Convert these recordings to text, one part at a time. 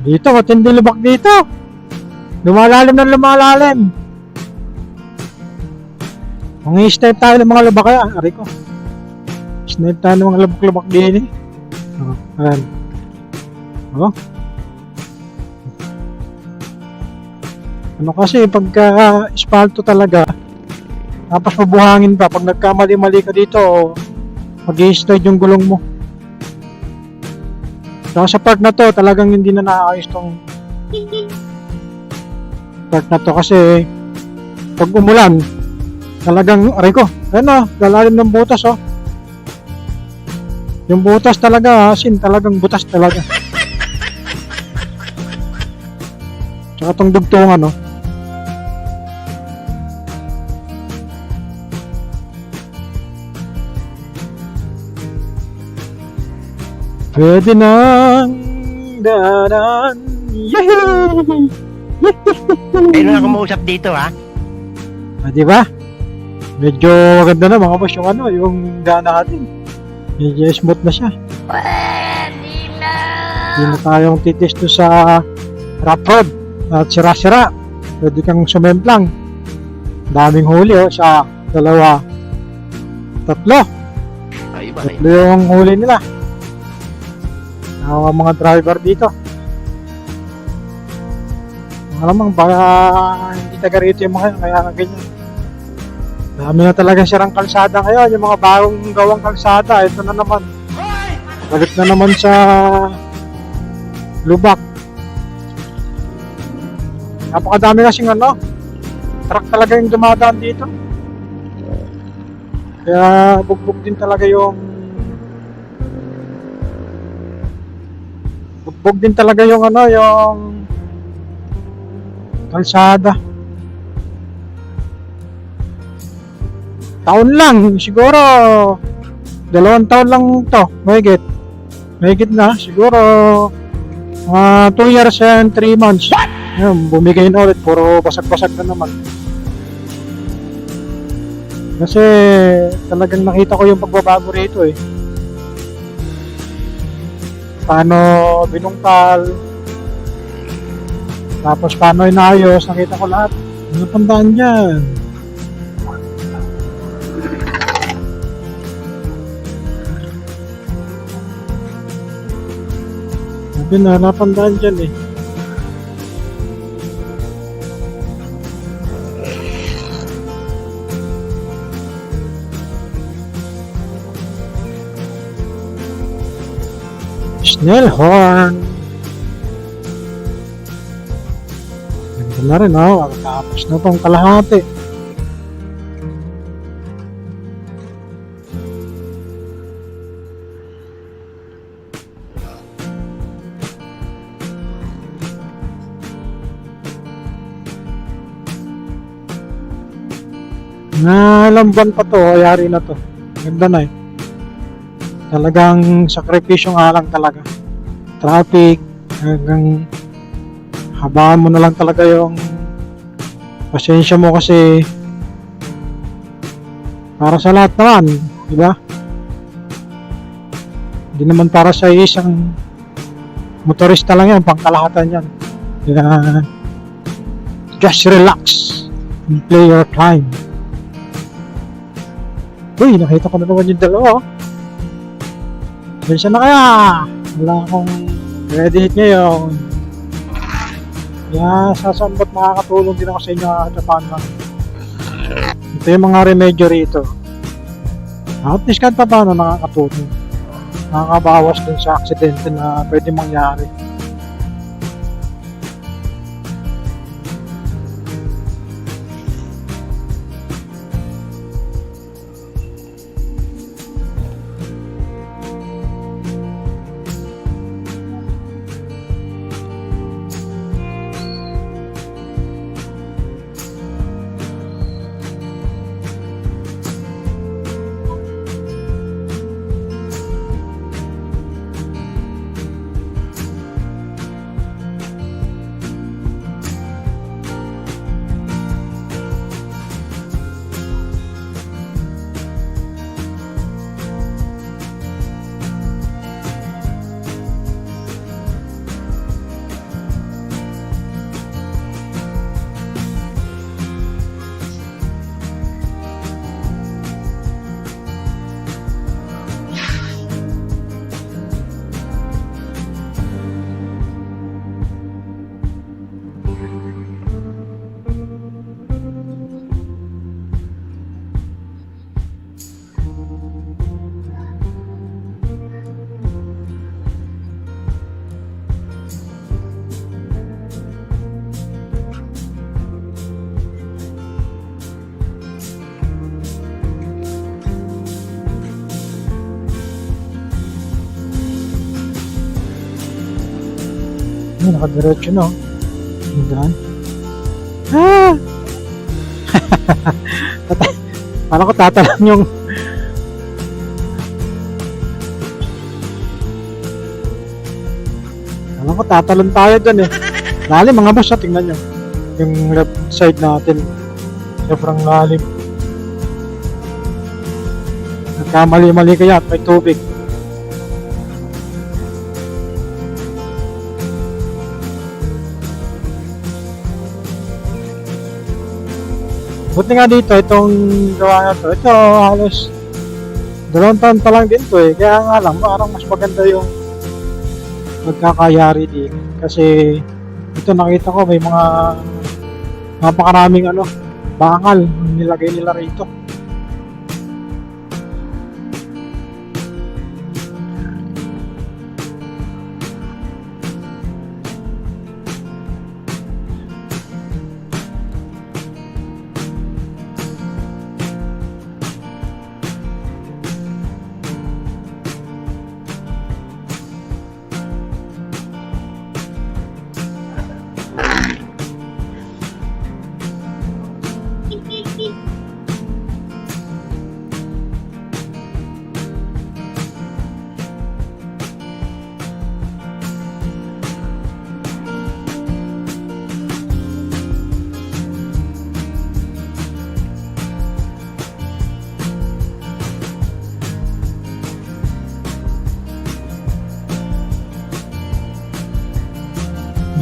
Dito, matindi lubak dito. Lumalalim ng lumalalim. Kung i-snipe tayo ng mga lubak kaya, ari ko. Snipe tayo ng mga lubak-lubak din eh. Oh, ayan. Oh. Ano kasi, pagka espalto talaga, tapos mabuhangin pa, pag nagkamali-mali ka dito, mag-i-slide yung gulong mo. So, sa part na to, talagang hindi na naayos tong part na to kasi pag umulan, talagang, aray ko, ayun na, lalalim ng butas oh. Yung butas talaga, asin, talagang butas talaga. Tsaka tong dugtungan oh. Pwede nang daanan. Yehey! Ayun na kumuusap dito ha. Ah, di ba? Medyo maganda na mga boss yung ano, yung daan natin. Medyo smooth na siya. Pwede na. Hindi na tayong titis to sa rough road at sira-sira. Pwede kang sumemplang. Daming huli oh, sa dalawa. Tatlo. Ay, Tatlo yung huli nila. Mga driver dito. Malamang baka hindi taga rito yung mga kaya ganyan. Dami na talaga sirang kalsada ngayon, yung mga bagong gawang kalsada. Ito na naman. Balik na naman sa lubak. Napakadami kasing ano, truck talaga yung dumadaan dito. Kaya bugbog din talaga yung ano, yung kalsada. Taon lang, siguro 2 taon lang to, mahigit na, siguro 2 years and 3 months. Ayun, bumigay na ulit, puro basag-basag na naman. Kasi talagang nakita ko yung pagbabago rito eh. Paano binungkal, tapos paano inayos, nakita ko lahat. Ano tandaan dyan? Sabi na, napandaan dyan eh. Schnellhorn. Ganda na rin oh, tapos na tong kalahati. Nalamban pa to, ayari na to. Ganda na eh. Talagang sakripisyong alang talaga. Traffic, hanggang habaan mo na lang talaga yung pasensya mo kasi para sa lahat naman, di ba? Hindi naman para sa isang motorista lang yan, pangkalahatan yan. Kaya just relax and play your time. Uy, nakita ko na naman yung dalawa. Bensya na kaya. Wala akong ready hit ngayon. Kaya sasambat makakatulong din ako sa inyo at Japan. Ito yung mga remedyo rito. At least kahit pa paano nakakatulong. Nakakabawas dun sa aksidente na pwede mangyari. Ay, nakadiretso na. Ang daan. Ah! Parang ko tatalan yung alam ko tatalon tayo dyan eh. Lalim mga boss, tingnan nyo. Yung left side natin. Sobrang lalim. Nagkamali-mali kaya at may tubig. Buti nga dito, itong gawa na to. Ito halos 2 taon pa lang din to eh. Kaya nga lang, parang mas maganda yung magkakayari din. Kasi ito nakita ko may mga napakaraming bakal nilagay nila rito.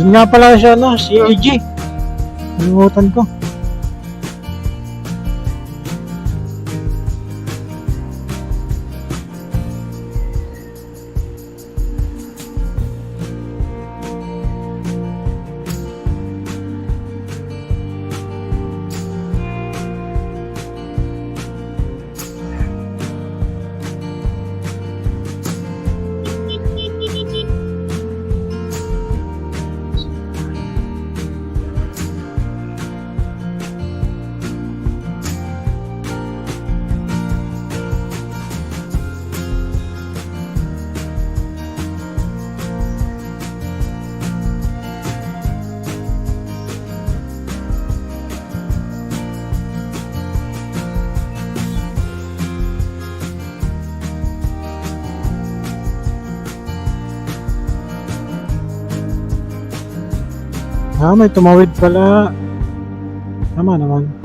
Doon nga pala siya, si AG. Nalimutan ko. May tumawid pala. Tama naman.